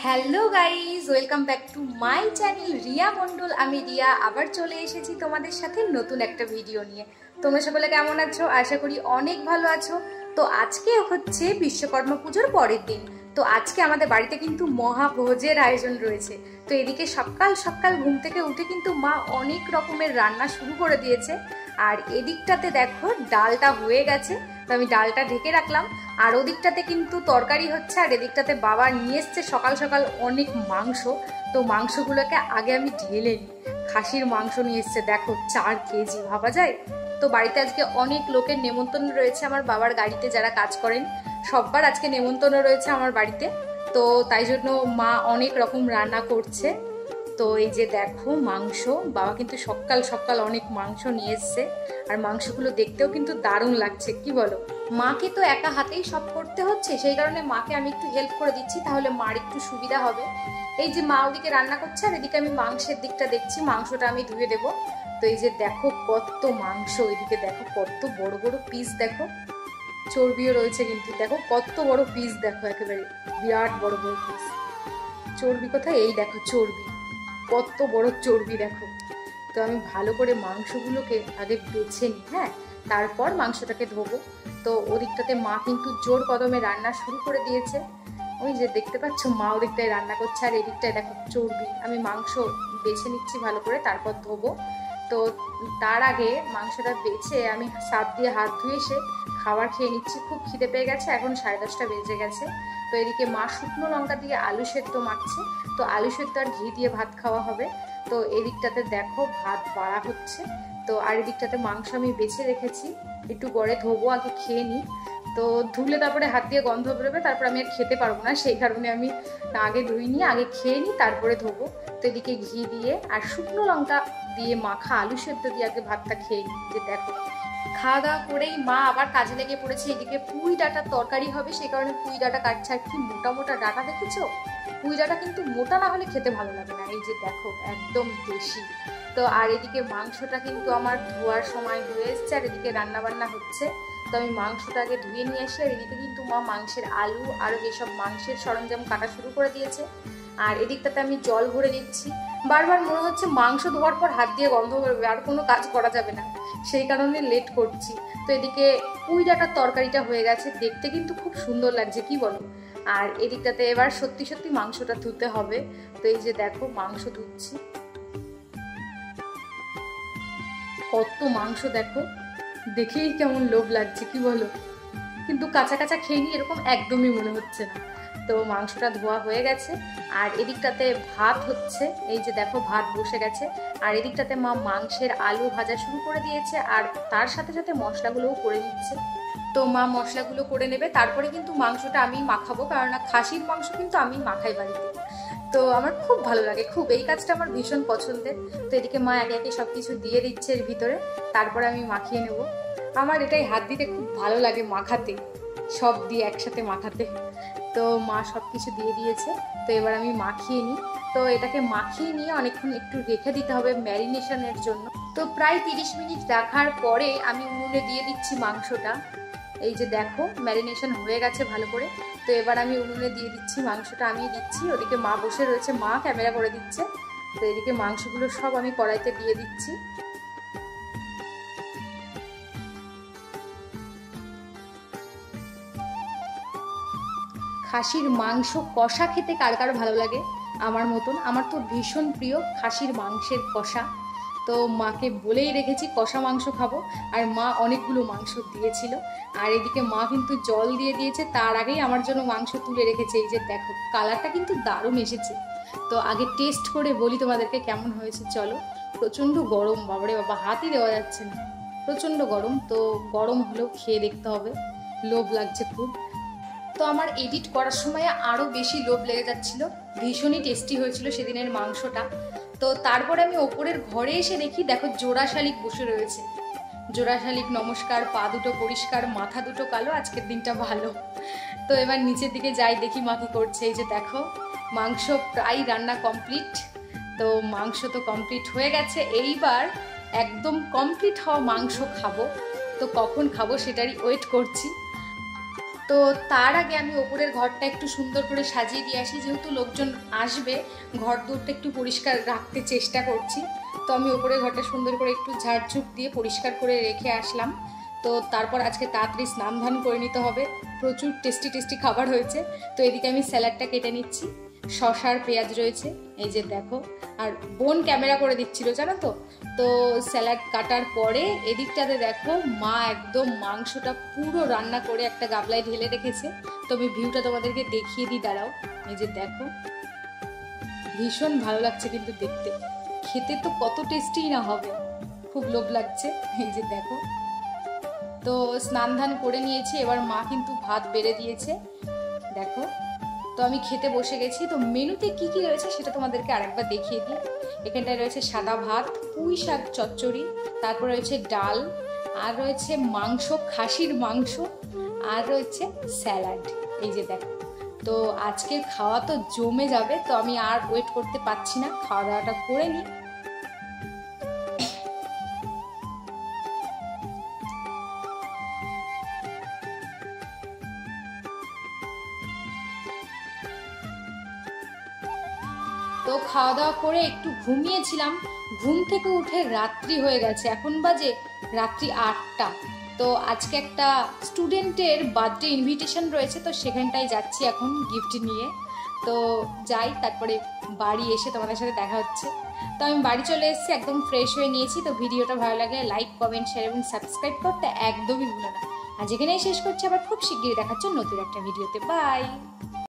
Hello guys, welcome back to my channel Riya Mondal. আমি রিয়া আবার চলে এসেছি তোমাদের সাথে নতুন একটা ভিডিও নিয়ে। তোমরা সকলে কেমন আছো? আশা করি অনেক ভালো আছো। তো আজকে হচ্ছে বিশ্বকর্মা পুজোর পরের দিন। তো আজকে আমাদের বাড়িতে কিন্তু মহাভোজের আয়োজন রয়েছে। তো এদিকে সকাল সকাল ঘুম থেকে উঠে কিন্তু মা অনেক রকমের রান্না শুরু করে দিয়েছে। আর এদিকটাতে দেখো ডালটা হয়ে গেছে, তো আমি ডালটা ঢেকে রাখলাম। আর ওদিকটাতে কিন্তু তরকারি হচ্ছে, আর এদিকটাতে বাবা নিয়ে এসছে সকাল সকাল অনেক মাংস। তো মাংসগুলোকে আগে আমি ঢেলে নিই। খাসির মাংস নিয়ে এসছে, দেখো 4 কেজি, ভাবা যায়। তো বাড়িতে আজকে অনেক লোকের নেমন্তন্ন রয়েছে, আমার বাবার গাড়িতে যারা কাজ করেন সবার আজকে নেমন্তন্ন রয়েছে আমার বাড়িতে। তো তাই জন্য মা অনেক রকম রান্না করছে। তো এই যে দেখো মাংস, বাবা কিন্তু সকাল সকাল অনেক মাংস নিয়ে এসছে। আর মাংসগুলো দেখতেও কিন্তু দারুণ লাগছে, কি বলো? মাকে তো একা হাতেই সব করতে হচ্ছে, সেই কারণে মাকে আমি একটু হেল্প করে দিচ্ছি, তাহলে মার একটু সুবিধা হবে। এই যে মা ওদিকে রান্না করছে, আর এদিকে আমি মাংসের দিকটা দেখছি, মাংসটা আমি ধুয়ে দেবো। তো এই যে দেখো কত মাংস, এদিকে দেখো কত বড় বড় পিস, দেখো চর্বিও রয়েছে কিন্তু, দেখো কত বড় পিস, দেখো একেবারে বিরাট বড় বড় পিস। চর্বি কোথায়? এই দেখো চর্বি, কত বড় চর্বি দেখো। তো আমি ভালো করে মাংসগুলোকে আগে বেছে নিই, হ্যাঁ, তারপর মাংসটাকে ধোবো। তো ওদিকটাতে মা কিন্তু জোর কদমে রান্না শুরু করে দিয়েছে। ওই যে দেখতে পাচ্ছ মা ওদিকটায় রান্না করছে, আর এদিকটায় দেখো চর্বি। আমি মাংস বেছে নিচ্ছি ভালো করে, তারপর ধোবো। তো তার আগে মাংসটা বেছে আমি সাপ দিয়ে হাত ধুয়ে এসে খাবার খেয়ে নিচ্ছি। খুব খিদে পেয়ে গেছে, এখন 10:30 বেজে গেছে। তো এদিকে মা শুকনো লঙ্কা দিয়ে আলু সেদ্ধ মাখছে। তো আলু সেদ্ধ আর ঘি দিয়ে ভাত খাওয়া হবে। তো এদিকটাতে দেখো ভাত বাড়া হচ্ছে। তো আর এদিকটাতে মাংস আমি বেছে রেখেছি, একটু গড়ে ধোবো, আগে খেয়ে নিই। তো ধুলে তারপরে হাত দিয়ে গন্ধ বেরোবে, তারপর আমি আর খেতে পারবো না, সেই কারণে আমি আগে ধুইনি, আগে খেয়ে নিই, তারপরে ধোবো। তো এদিকে ঘি দিয়ে আর শুকনো লঙ্কা দিয়ে মাখা আলু সেদ্ধ দিয়ে আগে ভাতটা খেয়ে নিই। যে দেখো খাওয়া দাওয়া করেই মা আবার কাজে লেগে পড়েছে। এদিকে পুঁই ডাঁটার তরকারি হবে, সেই কারণে পুঁই ডাঁটা কাটছে। আর কি মোটা মোটা ডাঁটা দেখেছো? পুঁই ডাঁটা কিন্তু মোটা না হলে খেতে ভালো লাগে না। এই যে দেখো একদম দেশি। তো আর এদিকে মাংসটা কিন্তু আমার ধোয়ার সময় হয়ে এসছে, আর এদিকে রান্না বান্না হচ্ছে। তো আমি মাংসটা আগে ধুয়ে নিয়ে আসি। আর এদিকে কিন্তু মা মাংসের আলু আর যেসব মাংসের সরঞ্জাম কাটা শুরু করে দিয়েছে। আর এদিকটাতে আমি জল ভরে নিচ্ছি। বারবার মনে হচ্ছে মাংস ধোয়ার পর হাত দিয়ে গন্ধ বেরোবে, আর কোনো কাজ করা যাবে না, সেই কারণে লেট করছি। তো এদিকে পুঁই ডাঁটার তরকারিটা হয়ে গেছে, দেখতে কিন্তু খুব সুন্দর লাগছে, কি বলো? আর এদিকটাতে এবার সত্যি সত্যি মাংসটা ধুতে হবে। তো এই যে দেখো মাংস ধুচ্ছি, কত মাংস দেখো, দেখেই কেমন লোভ লাগছে, কি বলো? কিন্তু কাঁচা কাঁচা খেয়ে নিই এরকম একদমই মনে হচ্ছে না। তো মাংসটা ধোয়া হয়ে গেছে। আর এদিকটাতে ভাত হচ্ছে, এই যে দেখো ভাত বসে গেছে। আর এদিকটাতে মা মাংসের আলু ভাজা শুরু করে দিয়েছে, আর তার সাথে সাথে মশলাগুলোও করে নিচ্ছে। তো মা মশলাগুলো করে নেবে, তারপরে কিন্তু মাংসটা আমি মাখাবো, কারণ খাসির মাংস কিন্তু আমি মাখাই বাড়িতে। তো আমার খুব ভালো লাগে, খুব, এই কাজটা আমার ভীষণ পছন্দের। তো এদিকে মা একে একে সব কিছু দিয়ে দিচ্ছে এর ভিতরে, তারপরে আমি মাখিয়ে নেব। আমার এটাই হাত দিতে খুব ভালো লাগে, মাখাতে, সব দিয়ে একসাথে মাখাতে। তো মা সব কিছু দিয়ে দিয়েছে। তো এবার আমি মাখিয়ে নিই। তো এটাকে মাখিয়ে নিয়ে অনেকক্ষণ একটু রেখে দিতে হবে ম্যারিনেশনের জন্য। তো প্রায় 30 মিনিট রাখার পরে আমি উনুনে দিয়ে দিচ্ছি মাংসটা। এই যে দেখো ম্যারিনেশন হয়ে গেছে ভালো করে। তো এবার আমি উনুনে দিয়ে দিচ্ছি মাংসটা, আমি দিচ্ছি, ওদিকে মা বসে রয়েছে, মা ক্যামেরা করে দিচ্ছে। তো এদিকে মাংসগুলো সব আমি কড়াইতে দিয়ে দিচ্ছি। খাসির মাংস কষা খেতে কার কার ভালো লাগে আমার মতন? আমার তো ভীষণ প্রিয় খাসির মাংসের কষা। তো মাকে বলেই রেখেছি কষা মাংস খাবো, আর মা অনেকগুলো মাংস দিয়েছিল। আর এদিকে মা কিন্তু জল দিয়ে দিয়েছে, তার আগেই আমার জন্য মাংস তুলে রেখেছে। এই যে দেখো কালারটা কিন্তু দারুণ এসেছে। তো আগে টেস্ট করে বলি তোমাদেরকে কেমন হয়েছে, চলো। প্রচণ্ড গরম, বাবারে বাবা, হাতই দেওয়া যাচ্ছে না, প্রচণ্ড গরম। তো গরম হলেও খেয়ে দেখতে হবে, লোভ লাগছে খুব। তো আমার এডিট করার সময় আরও বেশি লোভ লেগে যাচ্ছিল, ভীষণই টেস্টি হয়েছিল সেদিনের মাংসটা। তো তারপরে আমি ওপরের ঘরে এসে দেখি, দেখো জোড়া শালিক বসে রয়েছে। জোড়া শালিক নমস্কার, পা দুটো পরিষ্কার, মাথা দুটো কালো, আজকের দিনটা ভালো। তো এবার নিচের দিকে যাই, দেখি মা কি করছে। এই যে দেখো মাংস প্রায় রান্না কমপ্লিট। তো মাংস তো কমপ্লিট হয়ে গেছে, এইবার একদম কমপ্লিট হওয়া মাংস খাবো। তো কখন খাবো সেটারই ওয়েট করছি। তো তার আগে আমি ওপরের ঘরটা একটু সুন্দর করে সাজিয়ে দিয়ে আসি, যেহেতু লোকজন আসবে ঘর দূরটা একটু পরিষ্কার রাখতে চেষ্টা করছি। তো আমি ওপরের ঘরটা সুন্দর করে একটু ঝাড়ঝুট দিয়ে পরিষ্কার করে রেখে আসলাম। তো তারপর আজকে তাড়াতাড়ি স্নান ধান করে নিতে হবে, প্রচুর টেস্টি টেস্টি খাবার হয়েছে। তো এদিকে আমি স্যালাডটা কেটে নিচ্ছি, শসা আর পেঁয়াজ রয়েছে, এই যে দেখো। আর বোন ক্যামেরা করে দিচ্ছিল জানো তো। তো স্যালাড কাটার পরে এদিকটাতে দেখো মা একদম মাংসটা পুরো রান্না করে একটা গাবলায় ঢেলে রেখেছে। তো আমি ভিউটা তোমাদেরকে দেখিয়ে দিই, দাঁড়াও। এই যে দেখো, ভীষণ ভালো লাগছে কিন্তু দেখতে, খেতে তো কত টেস্টি না হবে, খুব লোভ লাগছে। এই যে দেখো, তো স্নান ধান করে নিয়েছি, এবার মা কিন্তু ভাত বেড়ে দিয়েছে দেখো। তো আমি খেতে বসে গেছি। তো মেনুতে কি কি রয়েছে সেটা তোমাদেরকে আরেকবার দেখিয়ে দিই। এখানটায় রয়েছে সাদা ভাত, পুঁই শাক চচ্চড়ি, তারপর রয়েছে ডাল, আর রয়েছে মাংস, খাসির মাংস, আর রয়েছে স্যালাড। এই যে দেখো, তো আজকের খাওয়া তো জমে যাবে। তো আমি আর ওয়েট করতে পারছি না, খাওয়া দাওয়াটা করে নিই। তো খাওয়া দাওয়া করে একটু ঘুমিয়েছিলাম, ঘুম থেকে উঠে রাত্রি হয়ে গেছে, এখন বাজে রাত্রি 8টা। তো আজকে একটা স্টুডেন্টের বার্থডে ইনভিটেশন রয়েছে, তো সেখানটায় যাচ্ছি এখন গিফট নিয়ে। তো যাই, তারপরে বাড়ি এসে তোমাদের সাথে দেখা হচ্ছে। তো আমি বাড়ি চলে এসেছি, একদম ফ্রেশ হয়ে নিয়েছি। তো ভিডিওটা ভালো লাগলে লাইক, কমেন্ট, শেয়ার এবং সাবস্ক্রাইব করতে একদমই ভুলো না। আজ এখানেই শেষ করছি, আবার খুব শিগগিরই দেখাচ্ছ নতুন একটা ভিডিওতে। বাই।